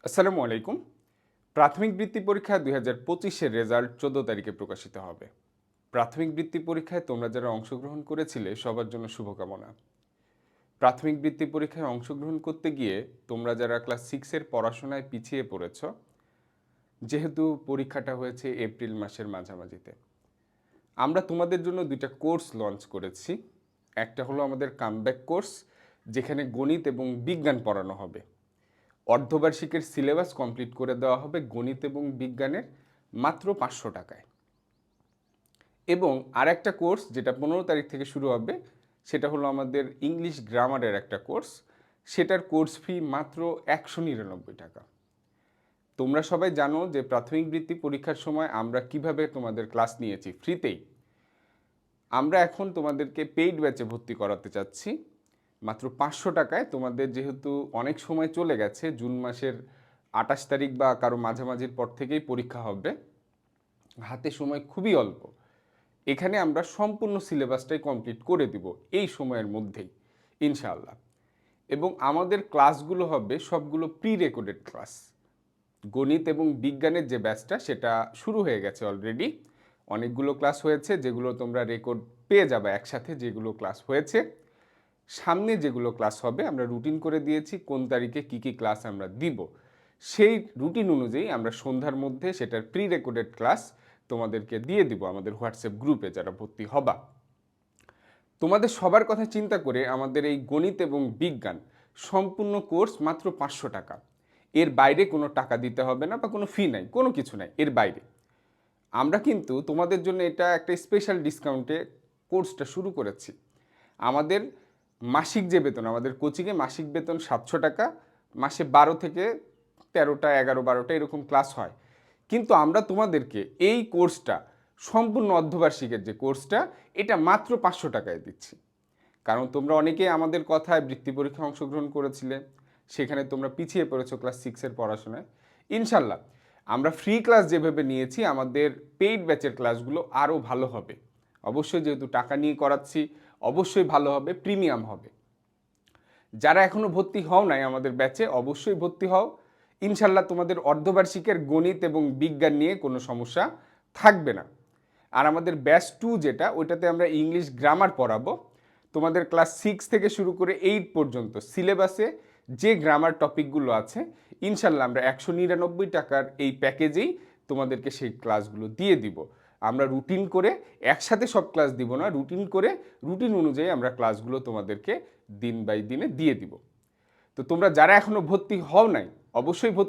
আসসালামু আলাইকুম। প্রাথমিক বৃত্তি পরীক্ষা ২০২৫-এর রেজাল্ট ১৪ তারিখে প্রকাশিত হবে। প্রাথমিক বৃত্তি পরীক্ষায় তোমরা যারা অংশগ্রহণ করেছিলে সবার জন্য শুভকামনা। প্রাথমিক বৃত্তি পরীক্ষায় অংশগ্রহণ করতে গিয়ে তোমরা যারা ক্লাস 6 এর পড়াশোনায় পিছিয়ে পড়েছ, যেহেতু পরীক্ষাটা হয়েছে এপ্রিল মাসের মাঝামাঝিতে, আমরা তোমাদের জন্য ২টা কোর্স লঞ্চ করেছি। একটা হলো আমাদের কামব্যাক কোর্স, যেখানে গণিত এবং বিজ্ঞান পড়ানো হবে। অর্ধবার্ষিকের সিলেবাস কমপ্লিট করে দেওয়া হবে গণিত এবং বিজ্ঞানের মাত্র ৫০০ টাকায়। এবং আরেকটা কোর্স যেটা ১৫ তারিখ থেকে শুরু হবে, সেটা হলো আমাদের ইংলিশ গ্রামারের একটা কোর্স। সেটার কোর্স ফি মাত্র ১৯৯ টাকা। তোমরা সবাই জানো যে প্রাথমিক বৃত্তি পরীক্ষার সময় আমরা কিভাবে তোমাদের ক্লাস নিয়েছি ফ্রিতেই। আমরা এখন তোমাদেরকে পেইড ব্যাচে ভর্তি করাতে চাচ্ছি মাত্র ৫০০ টাকায়। তোমাদের যেহেতু অনেক সময় চলে গেছে, জুন মাসের ২৮ তারিখ বা কারো মাঝামাঝির পর থেকেই পরীক্ষা হবে, হাতে সময় খুবই অল্প। এখানে আমরা সম্পূর্ণ সিলেবাসটাই কমপ্লিট করে দিব এই সময়ের মধ্যেই ইনশাআল্লাহ। এবং আমাদের ক্লাসগুলো হবে সবগুলো প্রি রেকর্ডেড ক্লাস। গণিত এবং বিজ্ঞানের যে ব্যাচটা সেটা শুরু হয়ে গেছে অলরেডি। অনেকগুলো ক্লাস হয়েছে যেগুলো তোমরা রেকর্ড পেয়ে যাবে একসাথে, যেগুলো ক্লাস হয়েছে। সামনে যেগুলো ক্লাস হবে আমরা রুটিন করে দিয়েছি, কোন তারিখে কী কী ক্লাস আমরা দিব। সেই রুটিন অনুযায়ী আমরা সন্ধ্যার মধ্যে সেটার প্রি রেকর্ডেড ক্লাস তোমাদেরকে দিয়ে দিব আমাদের হোয়াটসঅ্যাপ গ্রুপে যারা ভর্তি হবা। তোমাদের সবার কথা চিন্তা করে আমাদের এই গণিত এবং বিজ্ঞান সম্পূর্ণ কোর্স মাত্র ৫০০ টাকা। এর বাইরে কোনো টাকা দিতে হবে না বা কোনো ফি নাই, কোনো কিছু নাই এর বাইরে। আমরা কিন্তু তোমাদের জন্য এটা একটা স্পেশাল ডিসকাউন্টে কোর্সটা শুরু করেছি। আমাদের মাসিক যে বেতন, আমাদের কোচিংয়ে মাসিক বেতন ৭০০ টাকা, মাসে ১২ থেকে ১৩টা ১১-১২টা এরকম ক্লাস হয়। কিন্তু আমরা তোমাদেরকে এই কোর্সটা সম্পূর্ণ অর্ধবার্ষিকের যে কোর্সটা, এটা মাত্র ৫০০ টাকায় দিচ্ছি। কারণ তোমরা অনেকেই আমাদের কথায় বৃত্তি পরীক্ষায় অংশগ্রহণ করেছিলে, সেখানে তোমরা পিছিয়ে পড়েছো ক্লাস 6-এর পড়াশোনায়। ইনশাল্লাহ আমরা ফ্রি ক্লাস যেভাবে নিয়েছি, আমাদের পেইড ব্যাচের ক্লাসগুলো আরও ভালো হবে। অবশ্যই যেহেতু টাকা নিয়ে করাচ্ছি, অবশ্যই ভালো হবে, প্রিমিয়াম হবে। যারা এখনও ভর্তি হও নাই আমাদের ব্যাচে, অবশ্যই ভর্তি হও। ইনশাল্লাহ তোমাদের অর্ধবার্ষিকের গণিত এবং বিজ্ঞান নিয়ে কোনো সমস্যা থাকবে না। আর আমাদের ব্যাচ 2 যেটা, ওইটাতে আমরা ইংলিশ গ্রামার পড়াবো। তোমাদের ক্লাস 6 থেকে শুরু করে 8 পর্যন্ত সিলেবাসে যে গ্রামার টপিকগুলো আছে, ইনশাল্লাহ আমরা ১৯৯ টাকার এই প্যাকেজেই তোমাদেরকে সেই ক্লাসগুলো দিয়ে দিব। আমরা রুটিন করে একসাথে সব ক্লাস দিব না, রুটিন করে রুটিন অনুযায়ী আমরা ক্লাসগুলো তোমাদেরকে দিন বাই দিনে দিয়ে দিব। তো তোমরা যারা এখনও ভর্তি হও নাই, অবশ্যই ভর্তি